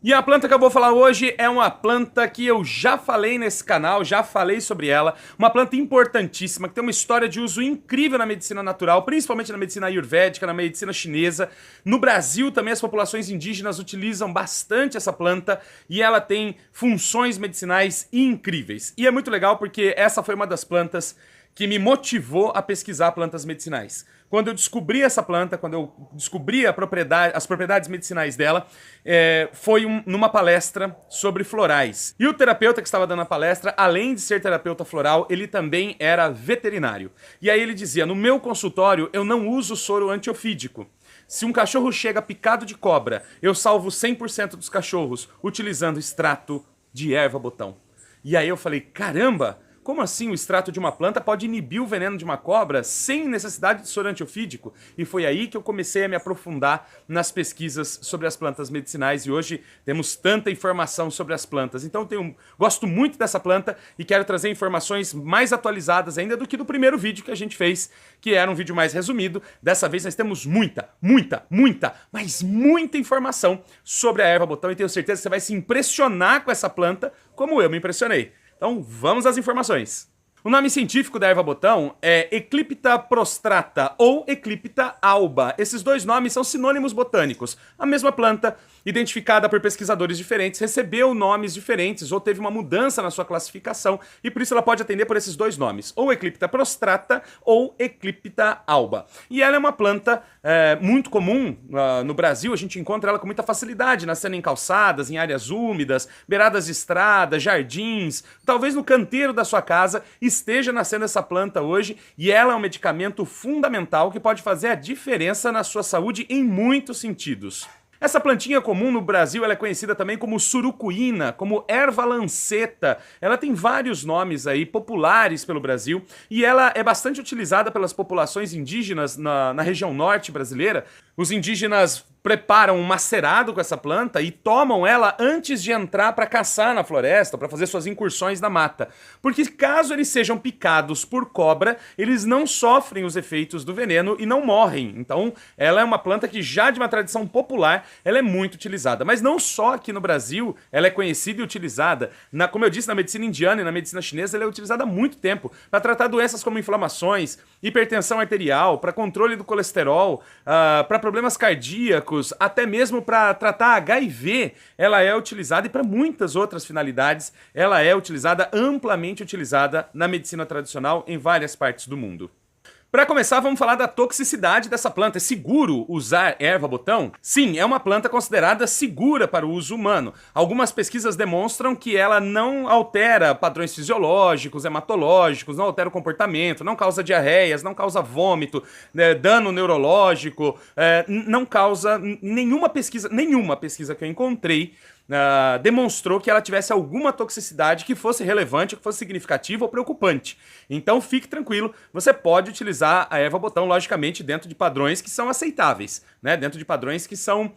E a planta que eu vou falar hoje é uma planta que eu já falei nesse canal, já falei sobre ela, uma planta importantíssima, que tem uma história de uso incrível na medicina natural, principalmente na medicina ayurvédica, na medicina chinesa. No Brasil também as populações indígenas utilizam bastante essa planta e ela tem funções medicinais incríveis. E é muito legal porque essa foi uma das plantas que me motivou a pesquisar plantas medicinais. Quando eu descobri essa planta, quando eu descobri as propriedades medicinais dela, foi numa palestra sobre florais. E o terapeuta que estava dando a palestra, além de ser terapeuta floral, ele também era veterinário. E aí ele dizia, no meu consultório eu não uso soro antiofídico. Se um cachorro chega picado de cobra, eu salvo 100% dos cachorros utilizando extrato de erva-botão. E aí eu falei, caramba! Como assim o extrato de uma planta pode inibir o veneno de uma cobra sem necessidade de soro antiofídico? E foi aí que eu comecei a me aprofundar nas pesquisas sobre as plantas medicinais e hoje temos tanta informação sobre as plantas. Então gosto muito dessa planta e quero trazer informações mais atualizadas ainda do que do primeiro vídeo que a gente fez, que era um vídeo mais resumido. Dessa vez nós temos muita informação sobre a erva-botão e tenho certeza que você vai se impressionar com essa planta como eu me impressionei. Então vamos às informações. O nome científico da erva-botão é Eclipta prostrata ou Eclipta alba. Esses dois nomes são sinônimos botânicos. A mesma planta, identificada por pesquisadores diferentes, recebeu nomes diferentes ou teve uma mudança na sua classificação e por isso ela pode atender por esses dois nomes, ou Eclipta prostrata ou Eclipta alba. E ela é uma planta muito comum no Brasil, a gente encontra ela com muita facilidade, nascendo em calçadas, em áreas úmidas, beiradas de estradas, jardins, talvez no canteiro da sua casa esteja nascendo essa planta hoje e ela é um medicamento fundamental que pode fazer a diferença na sua saúde em muitos sentidos. Essa plantinha comum no Brasil ela é conhecida também como surucuína, como erva lanceta. Ela tem vários nomes aí populares pelo Brasil e ela é bastante utilizada pelas populações indígenas na região norte brasileira. Os indígenas preparam um macerado com essa planta e tomam ela antes de entrar para caçar na floresta, para fazer suas incursões na mata. Porque caso eles sejam picados por cobra, eles não sofrem os efeitos do veneno e não morrem. Então, ela é uma planta que já de uma tradição popular, ela é muito utilizada. Mas não só aqui no Brasil, ela é conhecida e utilizada. Como eu disse, na medicina indiana e na medicina chinesa, ela é utilizada há muito tempo para tratar doenças como inflamações, hipertensão arterial, para controle do colesterol, para problemas cardíacos, até mesmo para tratar HIV, ela é utilizada e para muitas outras finalidades, ela é utilizada, amplamente utilizada na medicina tradicional em várias partes do mundo. Para começar, vamos falar da toxicidade dessa planta. É seguro usar erva-botão? Sim, é uma planta considerada segura para o uso humano. Algumas pesquisas demonstram que ela não altera padrões fisiológicos, hematológicos, não altera o comportamento, não causa diarreias, não causa vômito, dano neurológico, não causa nenhuma pesquisa que eu encontrei demonstrou que ela tivesse alguma toxicidade que fosse relevante, que fosse significativa ou preocupante. Então fique tranquilo, você pode utilizar a erva-botão, logicamente, dentro de padrões que são aceitáveis, né? Dentro de padrões que são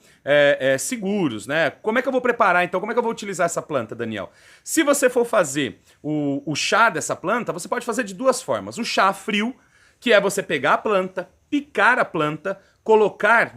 seguros, né? Como é que eu vou preparar, então? Como é que eu vou utilizar essa planta, Daniel? Se você for fazer o chá dessa planta, você pode fazer de duas formas. O chá frio, que é você pegar a planta, picar a planta, colocar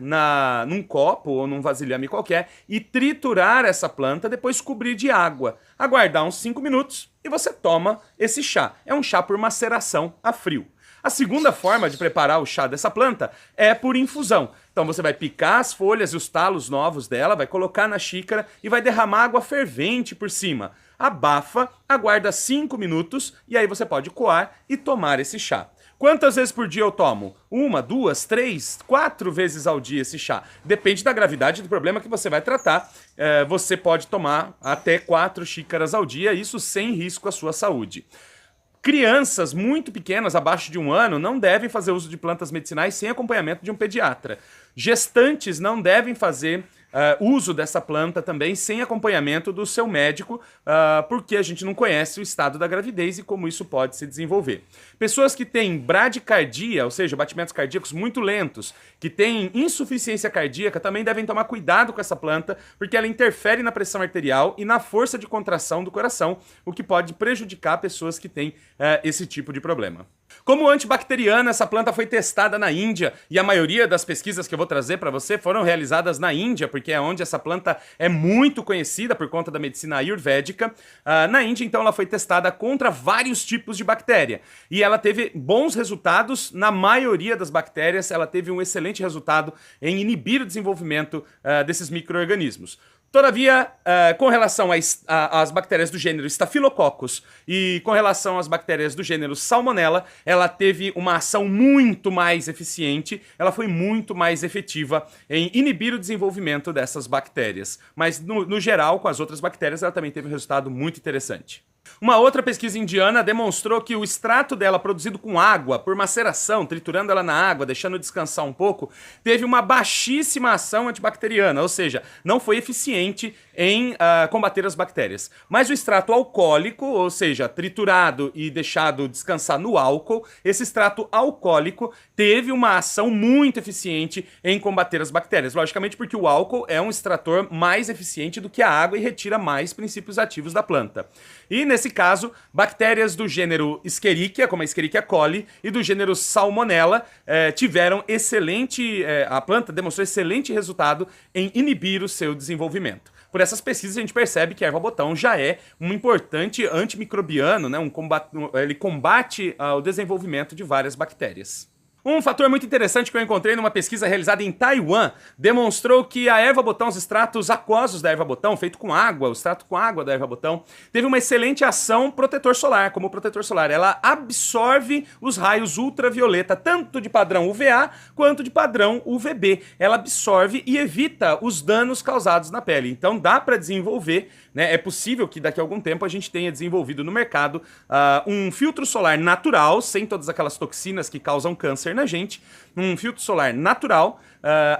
num copo ou num vasilhame qualquer e triturar essa planta, depois cobrir de água. Aguardar uns 5 minutos e você toma esse chá. É um chá por maceração a frio. A segunda forma de preparar o chá dessa planta é por infusão. Então você vai picar as folhas e os talos novos dela, vai colocar na xícara e vai derramar água fervente por cima. Abafa, aguarda 5 minutos e aí você pode coar e tomar esse chá. Quantas vezes por dia eu tomo? 1, 2, 3, 4 vezes ao dia esse chá. Depende da gravidade do problema que você vai tratar. Você pode tomar até 4 xícaras ao dia, isso sem risco à sua saúde. Crianças muito pequenas, abaixo de 1 ano, não devem fazer uso de plantas medicinais sem acompanhamento de um pediatra. Gestantes não devem fazer uso dessa planta também sem acompanhamento do seu médico, porque a gente não conhece o estado da gravidez e como isso pode se desenvolver. Pessoas que têm bradicardia, ou seja, batimentos cardíacos muito lentos, que têm insuficiência cardíaca, também devem tomar cuidado com essa planta, porque ela interfere na pressão arterial e na força de contração do coração, o que pode prejudicar pessoas que têm esse tipo de problema. Como antibacteriana, essa planta foi testada na Índia e a maioria das pesquisas que eu vou trazer para você foram realizadas na Índia, porque porque é onde essa planta é muito conhecida por conta da medicina ayurvédica. Na Índia, então, ela foi testada contra vários tipos de bactéria. E ela teve bons resultados. Na maioria das bactérias, ela teve um excelente resultado em inibir o desenvolvimento desses micro-organismos. Todavia, com relação às bactérias do gênero Staphylococcus e com relação às bactérias do gênero Salmonella, ela teve uma ação muito mais eficiente, ela foi muito mais efetiva em inibir o desenvolvimento dessas bactérias. Mas, no geral, com as outras bactérias, ela também teve um resultado muito interessante. Uma outra pesquisa indiana demonstrou que o extrato dela produzido com água, por maceração, triturando ela na água, deixando descansar um pouco, teve uma baixíssima ação antibacteriana, ou seja, não foi eficiente em combater as bactérias. Mas o extrato alcoólico, ou seja, triturado e deixado descansar no álcool, esse extrato alcoólico teve uma ação muito eficiente em combater as bactérias. Logicamente porque o álcool é um extrator mais eficiente do que a água e retira mais princípios ativos da planta. E nesse caso, bactérias do gênero Escherichia, como a Escherichia coli, e do gênero Salmonella tiveram excelente... a planta demonstrou excelente resultado em inibir o seu desenvolvimento. Por essas pesquisas a gente percebe que a erva-botão já é um importante antimicrobiano, né? Ele combate o desenvolvimento de várias bactérias. Um fator muito interessante que eu encontrei numa pesquisa realizada em Taiwan demonstrou que a erva-botão, os extratos aquosos da erva-botão, feito com água, o extrato com água da erva-botão, teve uma excelente ação protetor solar, como protetor solar. Ela absorve os raios ultravioleta, tanto de padrão UVA quanto de padrão UVB. Ela absorve e evita os danos causados na pele. Então dá para desenvolver, né? É possível que daqui a algum tempo a gente tenha desenvolvido no mercado um filtro solar natural, sem todas aquelas toxinas que causam câncer na gente, um filtro solar natural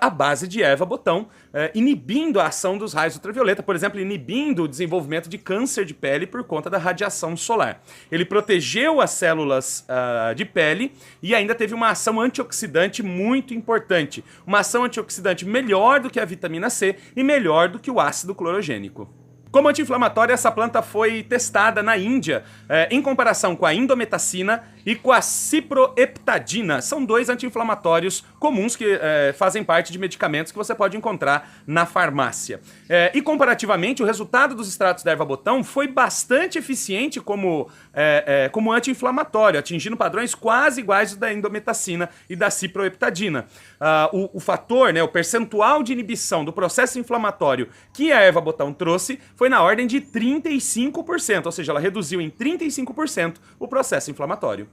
à base de erva-botão, inibindo a ação dos raios ultravioleta, por exemplo, inibindo o desenvolvimento de câncer de pele por conta da radiação solar. Ele protegeu as células de pele e ainda teve uma ação antioxidante muito importante. Uma ação antioxidante melhor do que a vitamina C e melhor do que o ácido clorogênico. Como anti-inflamatória, essa planta foi testada na Índia em comparação com a indometacina e com a ciproheptadina. São dois anti-inflamatórios comuns que fazem parte de medicamentos que você pode encontrar na farmácia. E comparativamente, o resultado dos extratos da erva-botão foi bastante eficiente como anti-inflamatório, atingindo padrões quase iguais da indometacina e da ciproheptadina. O fator, né, o percentual de inibição do processo inflamatório que a erva-botão trouxe foi na ordem de 35%, ou seja, ela reduziu em 35% o processo inflamatório.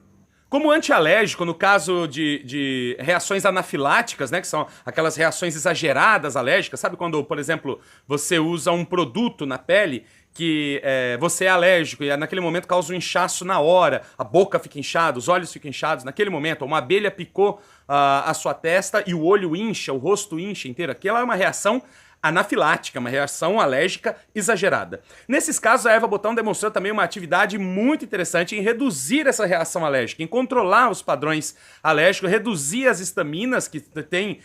Como antialérgico, no caso de reações anafiláticas, né, que são aquelas reações exageradas alérgicas, sabe quando, por exemplo, você usa um produto na pele que você é alérgico e naquele momento causa um inchaço na hora, a boca fica inchada, os olhos ficam inchados naquele momento, uma abelha picou a sua testa e o olho incha, o rosto incha inteiro, aquela é uma reação anafilática, uma reação alérgica exagerada. Nesses casos, a erva-botão demonstrou também uma atividade muito interessante em reduzir essa reação alérgica, em controlar os padrões alérgicos, reduzir as histaminas, que têm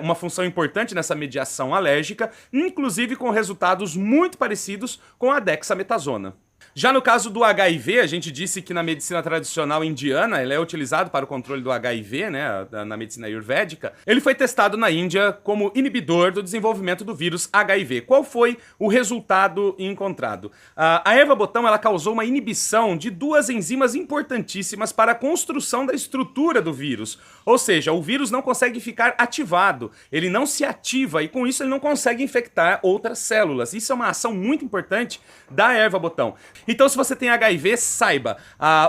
uma função importante nessa mediação alérgica, inclusive com resultados muito parecidos com a dexametasona. Já no caso do HIV, a gente disse que na medicina tradicional indiana, ele é utilizado para o controle do HIV, né, na medicina ayurvédica. Ele foi testado na Índia como inibidor do desenvolvimento do vírus HIV. Qual foi o resultado encontrado? A erva-botão, ela causou uma inibição de duas enzimas importantíssimas para a construção da estrutura do vírus. Ou seja, o vírus não consegue ficar ativado, ele não se ativa e com isso ele não consegue infectar outras células. Isso é uma ação muito importante da erva-botão. Então, se você tem HIV, saiba,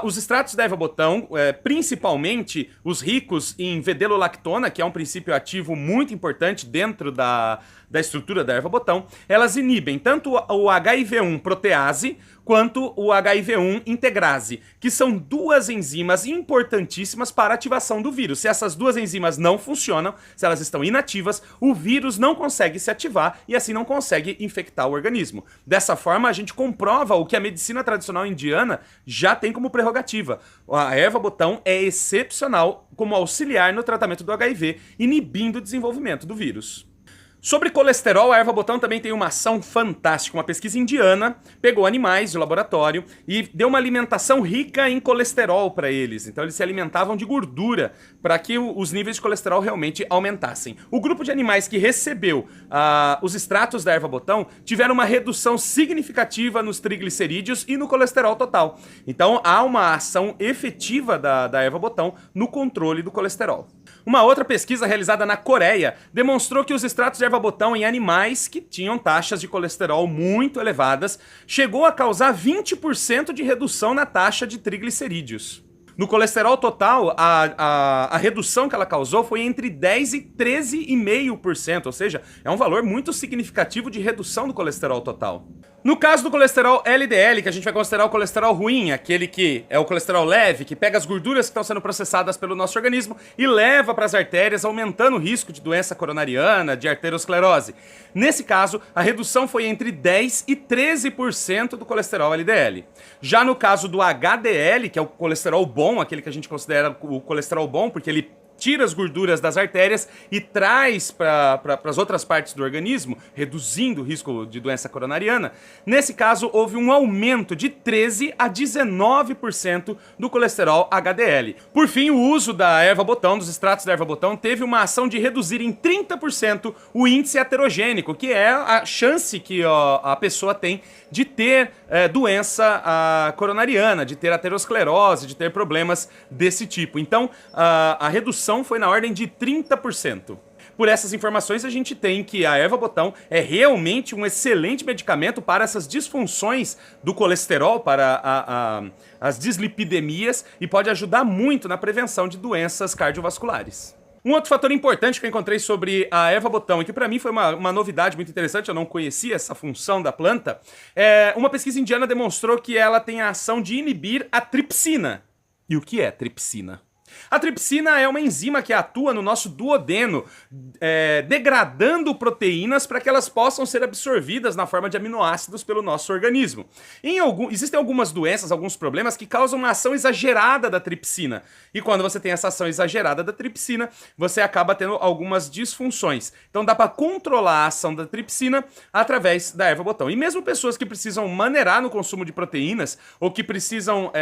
os extratos da erva-botão, principalmente os ricos em vedelolactona, que é um princípio ativo muito importante dentro da estrutura da erva-botão, elas inibem tanto o HIV1 protease quanto o HIV1 integrase, que são duas enzimas importantíssimas para a ativação do vírus. Se essas duas enzimas não funcionam, se elas estão inativas, o vírus não consegue se ativar e assim não consegue infectar o organismo. Dessa forma, a gente comprova o que a medicina tradicional indiana já tem como prerrogativa. A erva-botão é excepcional como auxiliar no tratamento do HIV, inibindo o desenvolvimento do vírus. Sobre colesterol, a erva-botão também tem uma ação fantástica. Uma pesquisa indiana pegou animais de laboratório e deu uma alimentação rica em colesterol para eles. Então eles se alimentavam de gordura para que os níveis de colesterol realmente aumentassem. O grupo de animais que recebeu os extratos da erva-botão tiveram uma redução significativa nos triglicerídeos e no colesterol total. Então há uma ação efetiva da erva-botão no controle do colesterol. Uma outra pesquisa realizada na Coreia demonstrou que os extratos de erva-botão em animais que tinham taxas de colesterol muito elevadas chegou a causar 20% de redução na taxa de triglicerídeos. No colesterol total, a redução que ela causou foi entre 10% e 13,5%, ou seja, é um valor muito significativo de redução do colesterol total. No caso do colesterol LDL, que a gente vai considerar o colesterol ruim, aquele que é o colesterol leve, que pega as gorduras que estão sendo processadas pelo nosso organismo e leva para as artérias, aumentando o risco de doença coronariana, de arteriosclerose. Nesse caso, a redução foi entre 10% e 13% do colesterol LDL. Já no caso do HDL, que é o colesterol bom, aquele que a gente considera o colesterol bom, porque ele tira as gorduras das artérias e traz para as outras partes do organismo, reduzindo o risco de doença coronariana. Nesse caso, houve um aumento de 13% a 19% do colesterol HDL. Por fim, o uso da erva-botão, dos extratos da erva-botão, teve uma ação de reduzir em 30% o índice aterogênico, que é a chance que a pessoa tem de ter doença coronariana, de ter aterosclerose, de ter problemas desse tipo. Então, a redução foi na ordem de 30%. Por essas informações, a gente tem que a erva-botão é realmente um excelente medicamento para essas disfunções do colesterol, para as dislipidemias, e pode ajudar muito na prevenção de doenças cardiovasculares. Um outro fator importante que eu encontrei sobre a erva-botão, e que para mim foi uma novidade muito interessante, eu não conhecia essa função da planta, uma pesquisa indiana demonstrou que ela tem a ação de inibir a tripsina. E o que é tripsina? A tripsina é uma enzima que atua no nosso duodeno, degradando proteínas para que elas possam ser absorvidas na forma de aminoácidos pelo nosso organismo. Existem algumas doenças, alguns problemas que causam uma ação exagerada da tripsina. E quando você tem essa ação exagerada da tripsina, você acaba tendo algumas disfunções. Então dá para controlar a ação da tripsina através da erva-botão. E mesmo pessoas que precisam maneirar no consumo de proteínas ou que precisam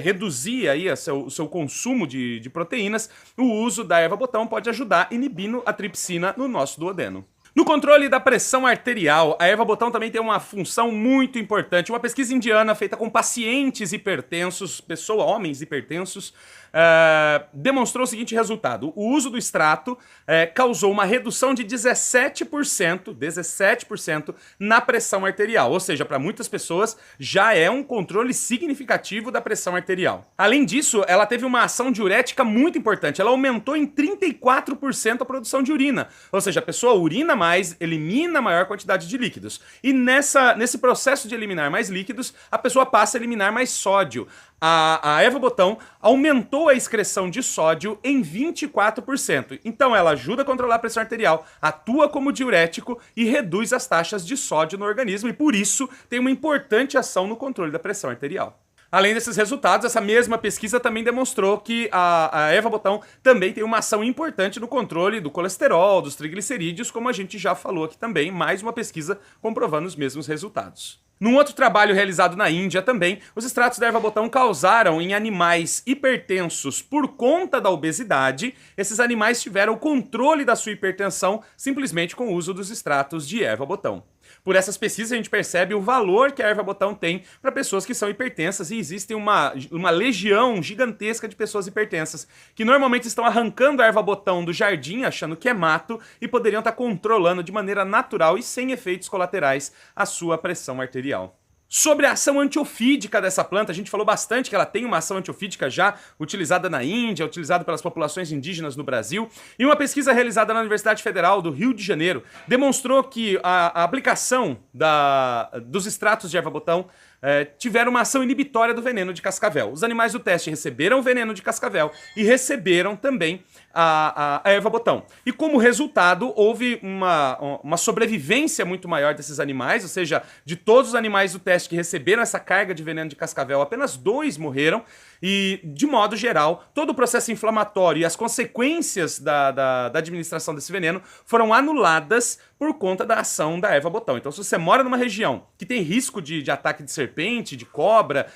reduzir aí o seu consumo de proteínas, o uso da erva-botão pode ajudar inibindo a tripsina no nosso duodeno. No controle da pressão arterial, a erva-botão também tem uma função muito importante. Uma pesquisa indiana feita com pacientes hipertensos, homens hipertensos, demonstrou o seguinte resultado. O uso do extrato causou uma redução de 17% na pressão arterial. Ou seja, para muitas pessoas já é um controle significativo da pressão arterial. Além disso, ela teve uma ação diurética muito importante. Ela aumentou em 34% a produção de urina. Ou seja, a pessoa urina mais, elimina maior quantidade de líquidos. E nesse processo de eliminar mais líquidos, a pessoa passa a eliminar mais sódio. A erva-botão aumentou a excreção de sódio em 24%. Então ela ajuda a controlar a pressão arterial, atua como diurético e reduz as taxas de sódio no organismo e por isso tem uma importante ação no controle da pressão arterial. Além desses resultados, essa mesma pesquisa também demonstrou que a erva-botão também tem uma ação importante no controle do colesterol, dos triglicerídeos, como a gente já falou aqui também, mais uma pesquisa comprovando os mesmos resultados. Num outro trabalho realizado na Índia também, os extratos da erva-botão causaram em animais hipertensos por conta da obesidade, esses animais tiveram o controle da sua hipertensão simplesmente com o uso dos extratos de erva-botão. Por essas pesquisas a gente percebe o valor que a erva-botão tem para pessoas que são hipertensas e existe uma legião gigantesca de pessoas hipertensas que normalmente estão arrancando a erva-botão do jardim achando que é mato e poderiam estar controlando de maneira natural e sem efeitos colaterais a sua pressão arterial. Sobre a ação antiofídica dessa planta, a gente falou bastante que ela tem uma ação antiofídica já utilizada na Índia, utilizada pelas populações indígenas no Brasil, e uma pesquisa realizada na Universidade Federal do Rio de Janeiro demonstrou que a aplicação dos extratos de erva-botão tiveram uma ação inibitória do veneno de cascavel. Os animais do teste receberam o veneno de cascavel e receberam também a erva-botão. E como resultado, houve uma sobrevivência muito maior desses animais, ou seja, de todos os animais do teste que receberam essa carga de veneno de cascavel, apenas 2 morreram. E, de modo geral, todo o processo inflamatório e as consequências da administração desse veneno foram anuladas por conta da ação da erva botão. Então, se você mora numa região que tem risco de ataque de serpente, de cobra,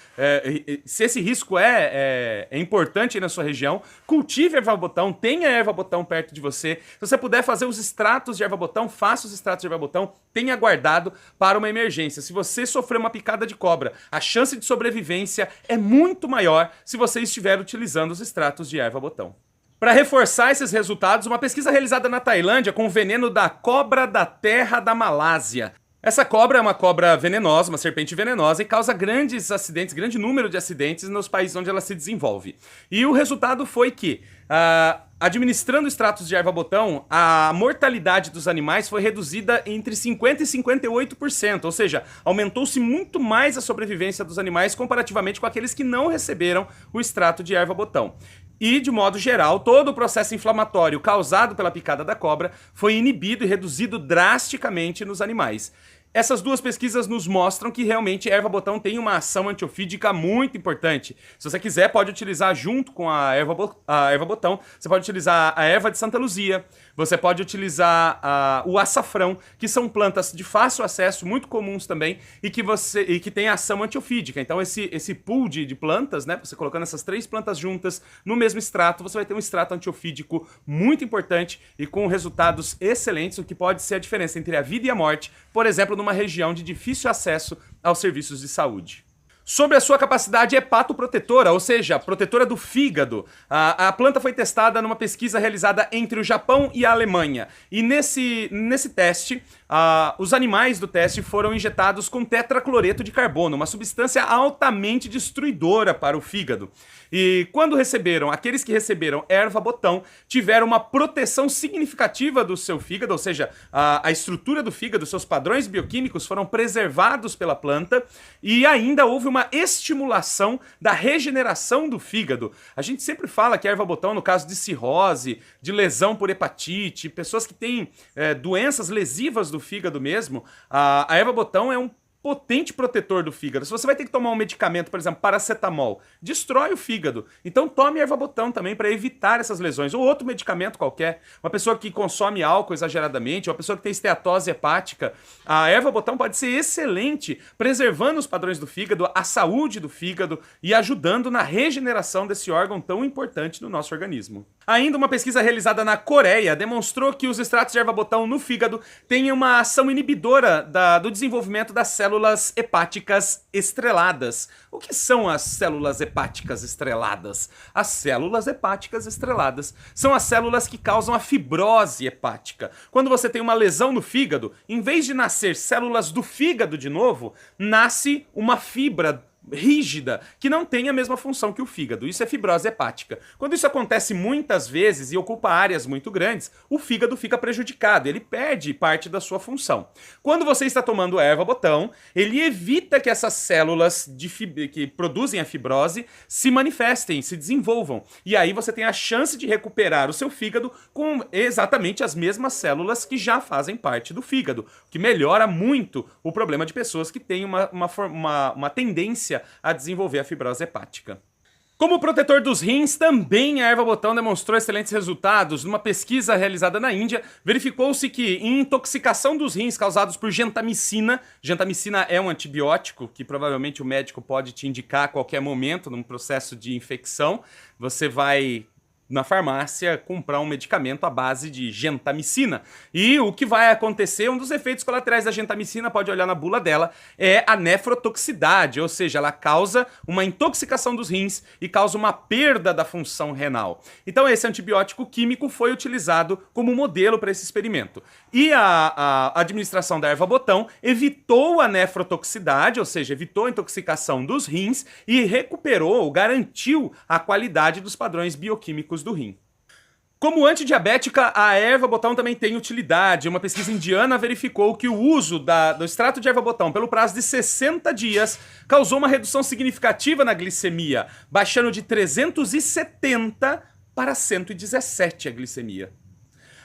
se esse risco é importante na sua região, cultive a erva botão, tenha erva botão perto de você. Se você puder fazer os extratos de erva botão, faça os extratos de erva botão, tenha guardado para uma emergência. Se você sofrer uma picada de cobra, a chance de sobrevivência é muito maior se você estiver utilizando os extratos de erva botão. Para reforçar esses resultados, uma pesquisa realizada na Tailândia com o veneno da cobra da terra da Malásia. Essa cobra é uma cobra venenosa, uma serpente venenosa, e causa grandes acidentes, grande número de acidentes nos países onde ela se desenvolve. E o resultado foi que, administrando extratos de erva botão, a mortalidade dos animais foi reduzida entre 50% e 58%, ou seja, aumentou-se muito mais a sobrevivência dos animais comparativamente com aqueles que não receberam o extrato de erva botão. E, de modo geral, todo o processo inflamatório causado pela picada da cobra foi inibido e reduzido drasticamente nos animais. Essas duas pesquisas nos mostram que realmente a erva botão tem uma ação antiofídica muito importante. Se você quiser, pode utilizar junto com a erva botão, você pode utilizar a erva de Santa Luzia, você pode utilizar o açafrão, que são plantas de fácil acesso, muito comuns também, e que tem ação antiofídica. Então esse pool de plantas, né, você colocando essas 3 plantas juntas no mesmo extrato, você vai ter um extrato antiofídico muito importante e com resultados excelentes, o que pode ser a diferença entre a vida e a morte, por exemplo, numa região de difícil acesso aos serviços de saúde. Sobre a sua capacidade hepatoprotetora, ou seja, protetora do fígado, a planta foi testada numa pesquisa realizada entre o Japão e a Alemanha. E nesse teste, os animais do teste foram injetados com tetracloreto de carbono, uma substância altamente destruidora para o fígado. E quando aqueles que receberam erva botão tiveram uma proteção significativa do seu fígado, ou seja, a estrutura do fígado, seus padrões bioquímicos foram preservados pela planta e ainda houve uma estimulação da regeneração do fígado. A gente sempre fala que a erva botão, no caso de cirrose, de lesão por hepatite, pessoas que têm doenças lesivas do fígado mesmo, a erva botão é um potente protetor do fígado. Se você vai ter que tomar um medicamento, por exemplo, paracetamol, destrói o fígado. Então tome erva botão também para evitar essas lesões. Ou outro medicamento qualquer. Uma pessoa que consome álcool exageradamente, uma pessoa que tem esteatose hepática, a erva botão pode ser excelente, preservando os padrões do fígado, a saúde do fígado e ajudando na regeneração desse órgão tão importante do nosso organismo. Ainda uma pesquisa realizada na Coreia demonstrou que os extratos de erva botão no fígado têm uma ação inibidora do desenvolvimento das células hepáticas estreladas. O que são as células hepáticas estreladas? As células hepáticas estreladas são as células que causam a fibrose hepática. Quando você tem uma lesão no fígado, em vez de nascer células do fígado de novo, nasce uma fibra rígida, que não tem a mesma função que o fígado. Isso é fibrose hepática. Quando isso acontece muitas vezes e ocupa áreas muito grandes, o fígado fica prejudicado, ele perde parte da sua função. Quando você está tomando erva botão, ele evita que essas células que produzem a fibrose se manifestem, se desenvolvam. E aí você tem a chance de recuperar o seu fígado com exatamente as mesmas células que já fazem parte do fígado, o que melhora muito o problema de pessoas que têm uma tendência a desenvolver a fibrose hepática. Como protetor dos rins, também a erva botão demonstrou excelentes resultados. Numa pesquisa realizada na Índia, verificou-se que em intoxicação dos rins causados por gentamicina é um antibiótico que provavelmente o médico pode te indicar a qualquer momento num processo de infecção, você vai na farmácia comprar um medicamento à base de gentamicina. E o que vai acontecer, um dos efeitos colaterais da gentamicina, pode olhar na bula dela, é a nefrotoxicidade, ou seja, ela causa uma intoxicação dos rins e causa uma perda da função renal. Então esse antibiótico químico foi utilizado como modelo para esse experimento. E a administração da erva botão evitou a nefrotoxicidade, ou seja, evitou a intoxicação dos rins e recuperou, garantiu a qualidade dos padrões bioquímicos do rim. Como antidiabética, a erva botão também tem utilidade. Uma pesquisa indiana verificou que o uso do extrato de erva botão pelo prazo de 60 dias causou uma redução significativa na glicemia, baixando de 370 para 117 a glicemia.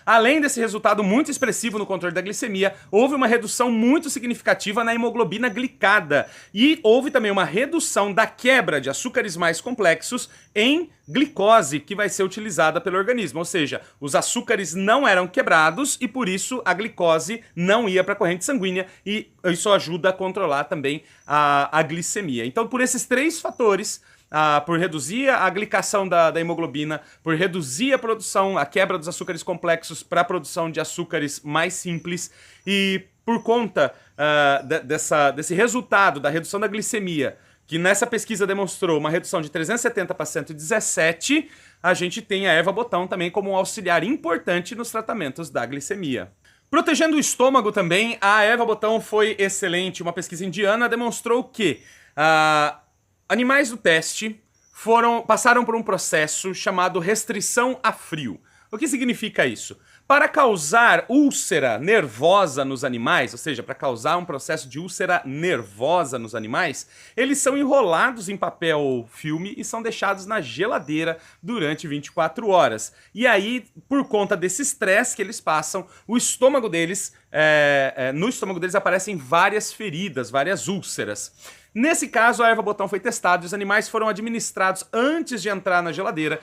Além desse resultado muito expressivo no controle da glicemia, houve uma redução muito significativa na hemoglobina glicada e houve também uma redução da quebra de açúcares mais complexos em glicose, que vai ser utilizada pelo organismo, ou seja, os açúcares não eram quebrados e por isso a glicose não ia para a corrente sanguínea e isso ajuda a controlar também a glicemia. Então, por esses três fatores, por reduzir a glicação da hemoglobina, por reduzir a produção, a quebra dos açúcares complexos para a produção de açúcares mais simples e por conta desse resultado da redução da glicemia, que nessa pesquisa demonstrou uma redução de 370 para 117, a gente tem a erva botão também como um auxiliar importante nos tratamentos da glicemia. Protegendo o estômago também, a erva botão foi excelente. Uma pesquisa indiana demonstrou que animais do teste passaram por um processo chamado restrição a frio. O que significa isso? Para causar úlcera nervosa nos animais, ou seja, para causar um processo de úlcera nervosa nos animais, eles são enrolados em papel filme e são deixados na geladeira durante 24 horas. E aí, por conta desse estresse que eles passam, o estômago deles, no estômago deles aparecem várias feridas, várias úlceras. Nesse caso, a erva botão foi testada e os animais foram administrados antes de entrar na geladeira,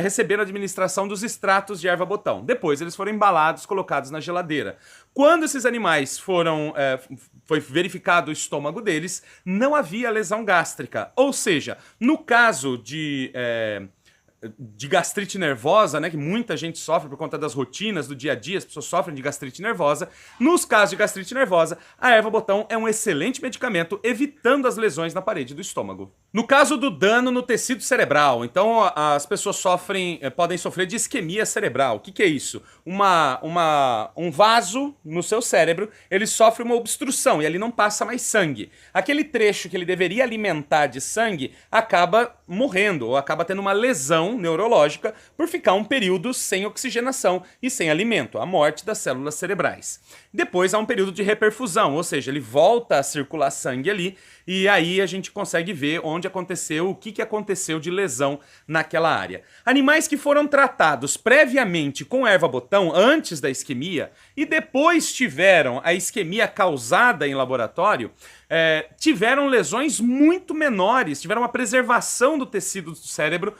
receberam a administração dos extratos de erva botão. Depois, eles foram embalados, colocados na geladeira. Quando esses animais foi verificado o estômago deles, não havia lesão gástrica. Ou seja, no caso de gastrite nervosa, né, que muita gente sofre por conta das rotinas do dia a dia, as pessoas sofrem de gastrite nervosa. Nos casos de gastrite nervosa, a erva botão é um excelente medicamento, evitando as lesões na parede do estômago. No caso do dano no tecido cerebral, então as pessoas podem sofrer de isquemia cerebral. O que é isso? Um vaso no seu cérebro, ele sofre uma obstrução e ali não passa mais sangue. Aquele trecho que ele deveria alimentar de sangue acaba morrendo ou acaba tendo uma lesão neurológica por ficar um período sem oxigenação e sem alimento, a morte das células cerebrais. Depois há um período de reperfusão, ou seja, ele volta a circular sangue ali e aí a gente consegue ver onde aconteceu, o que aconteceu de lesão naquela área. Animais que foram tratados previamente com erva botão antes da isquemia e depois tiveram a isquemia causada em laboratório, tiveram lesões muito menores, tiveram uma preservação do tecido do cérebro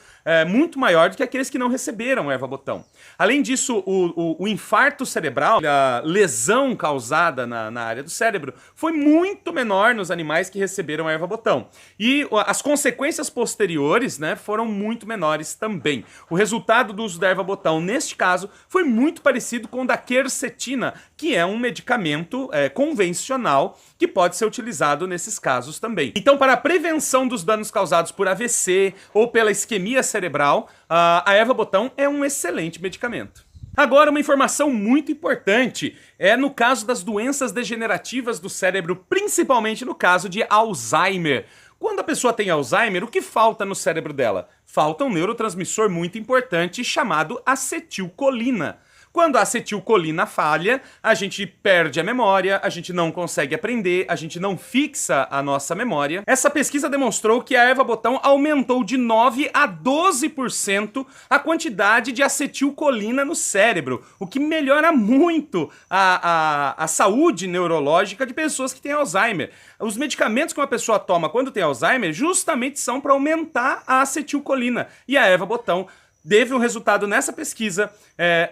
muito maior do que aqueles que não receberam erva botão. Além disso, o infarto cerebral, a lesão causada na área do cérebro, foi muito menor nos animais que receberam erva botão. E as consequências posteriores, né, foram muito menores também. O resultado do uso da erva botão, neste caso, foi muito parecido com o da quercetina, que é um medicamento convencional que pode ser utilizado nesses casos também. Então, para a prevenção dos danos causados por AVC ou pela isquemia cerebral, a erva botão é um excelente medicamento. Agora, uma informação muito importante é no caso das doenças degenerativas do cérebro, principalmente no caso de Alzheimer. Quando a pessoa tem Alzheimer, o que falta no cérebro dela? Falta um neurotransmissor muito importante chamado acetilcolina. Quando a acetilcolina falha, a gente perde a memória, a gente não consegue aprender, a gente não fixa a nossa memória. Essa pesquisa demonstrou que a erva botão aumentou de 9 a 12% a quantidade de acetilcolina no cérebro, o que melhora muito a saúde neurológica de pessoas que têm Alzheimer. Os medicamentos que uma pessoa toma quando tem Alzheimer justamente são para aumentar a acetilcolina. E a erva botão teve um resultado nessa pesquisa,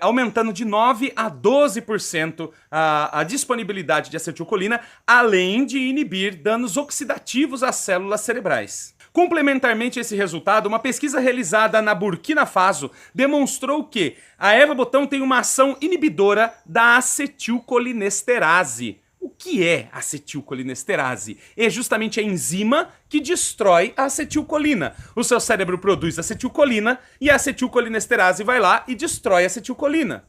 aumentando de 9 a 12% a disponibilidade de acetilcolina, além de inibir danos oxidativos às células cerebrais. Complementarmente a esse resultado, uma pesquisa realizada na Burkina Faso demonstrou que a erva botão tem uma ação inibidora da acetilcolinesterase. O que é acetilcolinesterase? É justamente a enzima que destrói a acetilcolina. O seu cérebro produz acetilcolina e a acetilcolinesterase vai lá e destrói a acetilcolina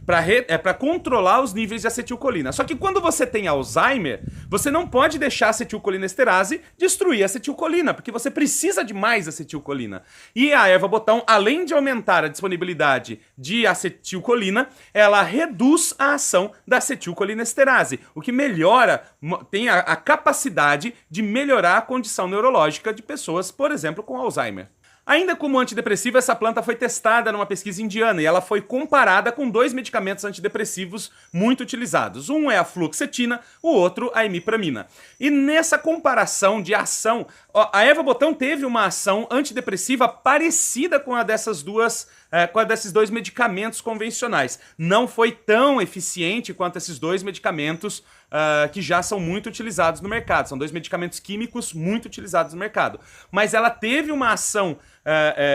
para controlar os níveis de acetilcolina. Só que quando você tem Alzheimer, você não pode deixar a acetilcolinesterase destruir a acetilcolina, porque você precisa de mais acetilcolina. E a erva botão, além de aumentar a disponibilidade de acetilcolina, ela reduz a ação da acetilcolinesterase, o que melhora, tem a capacidade de melhorar a condição neurológica de pessoas, por exemplo, com Alzheimer. Ainda como antidepressiva, essa planta foi testada numa pesquisa indiana e ela foi comparada com 2 medicamentos antidepressivos muito utilizados. Um é a fluoxetina, o outro a imipramina. E nessa comparação de ação, a erva botão teve uma ação antidepressiva parecida com a dessas duas, com a desses 2 medicamentos convencionais. Não foi tão eficiente quanto esses 2 medicamentos que já são muito utilizados no mercado. São 2 medicamentos químicos muito utilizados no mercado. Mas ela teve uma ação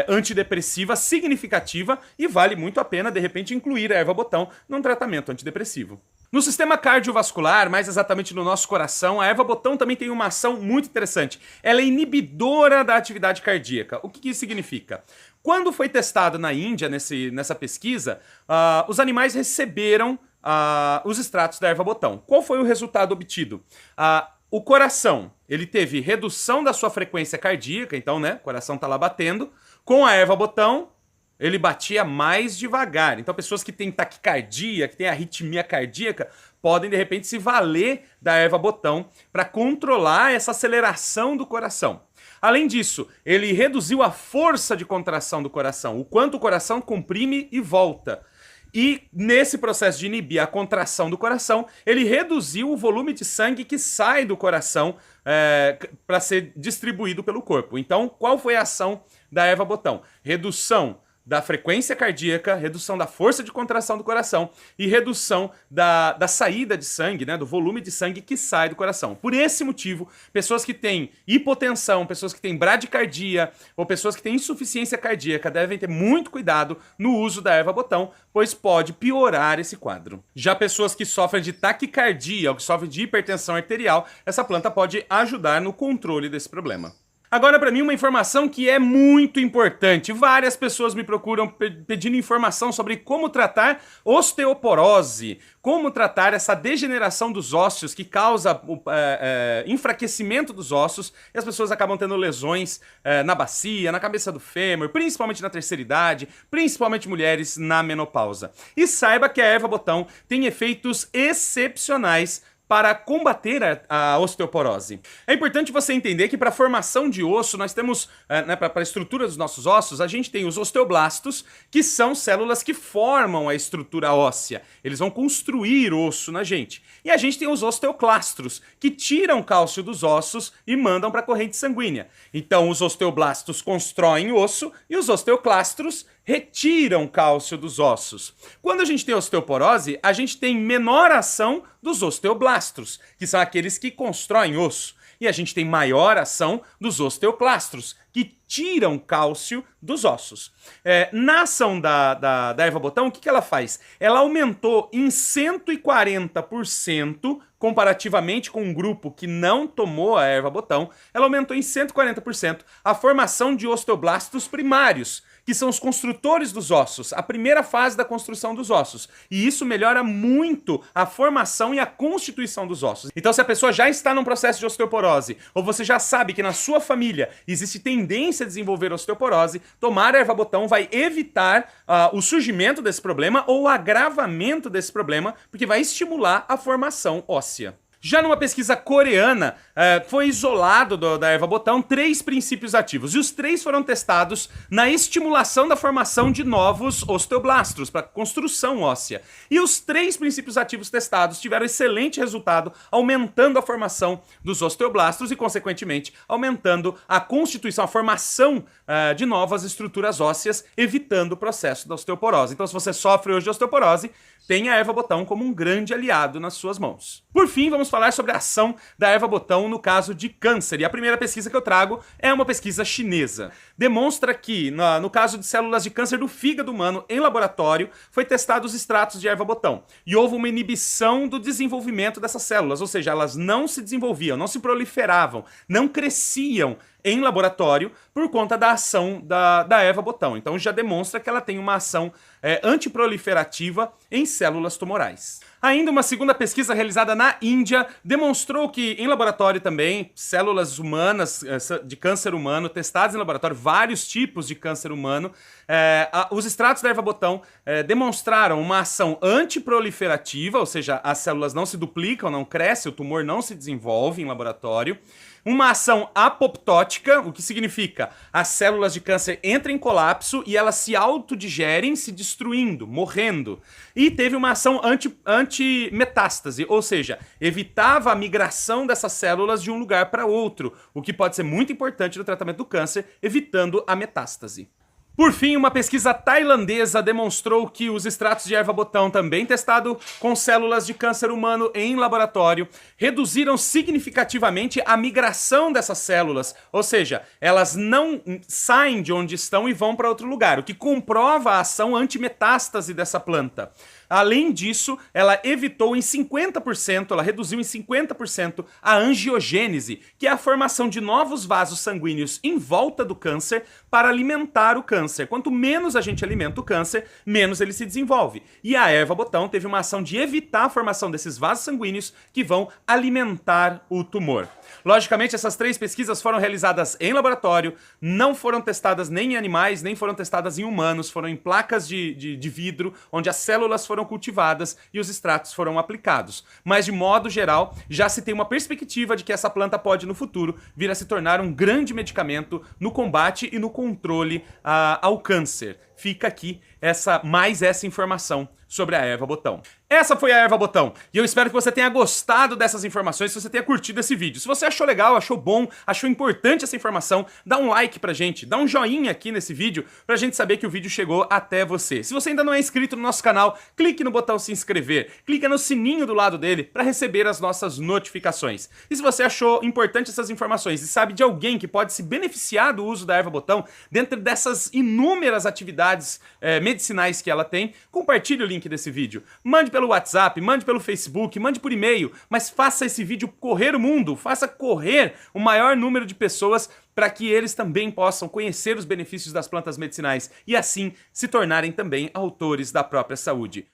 antidepressiva significativa e vale muito a pena, de repente, incluir a erva botão num tratamento antidepressivo. No sistema cardiovascular, mais exatamente no nosso coração, a erva botão também tem uma ação muito interessante. Ela é inibidora da atividade cardíaca. O que isso significa? Quando foi testado na Índia, nessa pesquisa, os animais receberam os extratos da erva botão. Qual foi o resultado obtido? O coração, ele teve redução da sua frequência cardíaca, então, né, o coração tá lá batendo. Com a erva botão, ele batia mais devagar. Então, pessoas que têm taquicardia, que têm arritmia cardíaca, podem, de repente, se valer da erva botão para controlar essa aceleração do coração. Além disso, ele reduziu a força de contração do coração, o quanto o coração comprime e volta. E nesse processo de inibir a contração do coração, ele reduziu o volume de sangue que sai do coração para ser distribuído pelo corpo. Então, qual foi a ação da erva botão? Redução da frequência cardíaca, redução da força de contração do coração e redução da saída de sangue, né, do volume de sangue que sai do coração. Por esse motivo, pessoas que têm hipotensão, pessoas que têm bradicardia ou pessoas que têm insuficiência cardíaca devem ter muito cuidado no uso da erva botão, pois pode piorar esse quadro. Já pessoas que sofrem de taquicardia ou que sofrem de hipertensão arterial, essa planta pode ajudar no controle desse problema. Agora, para mim, uma informação que é muito importante. Várias pessoas me procuram pedindo informação sobre como tratar osteoporose, como tratar essa degeneração dos ossos que causa enfraquecimento dos ossos e as pessoas acabam tendo lesões na bacia, na cabeça do fêmur, principalmente na terceira idade, principalmente mulheres na menopausa. E saiba que a erva botão tem efeitos excepcionais para combater a osteoporose. É importante você entender que para a formação de osso, nós temos, para a estrutura dos nossos ossos, a gente tem os osteoblastos, que são células que formam a estrutura óssea. Eles vão construir osso na gente. E a gente tem os osteoclastros, que tiram cálcio dos ossos e mandam para a corrente sanguínea. Então, os osteoblastos constroem osso e os osteoclastros retiram cálcio dos ossos. Quando a gente tem osteoporose, a gente tem menor ação dos osteoblastos, que são aqueles que constroem osso. E a gente tem maior ação dos osteoclastros, que tiram cálcio dos ossos. Na ação da erva botão, o que ela faz? Ela aumentou em 140%, comparativamente com um grupo que não tomou a erva botão, ela aumentou em 140% a formação de osteoblastos primários, que são os construtores dos ossos, a primeira fase da construção dos ossos. E isso melhora muito a formação e a constituição dos ossos. Então, se a pessoa já está num processo de osteoporose, ou você já sabe que na sua família existe tendência a desenvolver osteoporose, tomar a erva botão vai evitar o surgimento desse problema ou o agravamento desse problema, porque vai estimular a formação óssea. Já numa pesquisa coreana, foi isolado da erva botão 3 princípios ativos. E os 3 foram testados na estimulação da formação de novos osteoblastos, para construção óssea. E os 3 princípios ativos testados tiveram excelente resultado, aumentando a formação dos osteoblastos e, consequentemente, aumentando a constituição, a formação de novas estruturas ósseas, evitando o processo da osteoporose. Então, se você sofre hoje de osteoporose, tenha a erva botão como um grande aliado nas suas mãos. Por fim, vamos falar sobre a ação da erva botão no caso de câncer. E a primeira pesquisa que eu trago é uma pesquisa chinesa. Demonstra que, no caso de células de câncer do fígado humano em laboratório, foi testado os extratos de erva botão. E houve uma inibição do desenvolvimento dessas células, ou seja, elas não se desenvolviam, não se proliferavam, não cresciam em laboratório por conta da ação da erva botão. Então já demonstra que ela tem uma ação antiproliferativa em células tumorais. Ainda uma segunda pesquisa realizada na Índia demonstrou que em laboratório também, células humanas de câncer humano, testadas em laboratório, vários tipos de câncer humano, os extratos da erva botão demonstraram uma ação antiproliferativa, ou seja, as células não se duplicam, não crescem, o tumor não se desenvolve em laboratório, uma ação apoptótica, o que significa as células de câncer entram em colapso e elas se autodigerem, se destruindo, morrendo. E teve uma ação anti-metástase, ou seja, evitava a migração dessas células de um lugar para outro, o que pode ser muito importante no tratamento do câncer, evitando a metástase. Por fim, uma pesquisa tailandesa demonstrou que os extratos de erva-botão, também testado com células de câncer humano em laboratório, reduziram significativamente a migração dessas células, ou seja, elas não saem de onde estão e vão para outro lugar, o que comprova a ação antimetástase dessa planta. Além disso, ela evitou em 50%, ela reduziu em 50% a angiogênese, que é a formação de novos vasos sanguíneos em volta do câncer para alimentar o câncer. Quanto menos a gente alimenta o câncer, menos ele se desenvolve. E a erva-botão teve uma ação de evitar a formação desses vasos sanguíneos que vão alimentar o tumor. Logicamente, essas 3 pesquisas foram realizadas em laboratório, não foram testadas nem em animais, nem foram testadas em humanos, foram em placas de vidro, onde as células foram cultivadas e os extratos foram aplicados. Mas, de modo geral, já se tem uma perspectiva de que essa planta pode, no futuro, vir a se tornar um grande medicamento no combate e no controle ao câncer. Fica aqui mais essa informação sobre a erva-botão. Essa foi a erva-botão, e eu espero que você tenha gostado dessas informações, se você tenha curtido esse vídeo. Se você achou legal, achou bom, achou importante essa informação, dá um like pra gente, dá um joinha aqui nesse vídeo pra gente saber que o vídeo chegou até você. Se você ainda não é inscrito no nosso canal, clique no botão se inscrever, clica no sininho do lado dele pra receber as nossas notificações. E se você achou importante essas informações e sabe de alguém que pode se beneficiar do uso da erva-botão dentro dessas inúmeras atividades medicinais que ela tem, compartilhe o link desse vídeo. Mande pelo WhatsApp, mande pelo Facebook, mande por e-mail, mas faça esse vídeo correr o mundo, faça correr o maior número de pessoas para que eles também possam conhecer os benefícios das plantas medicinais e assim se tornarem também autores da própria saúde.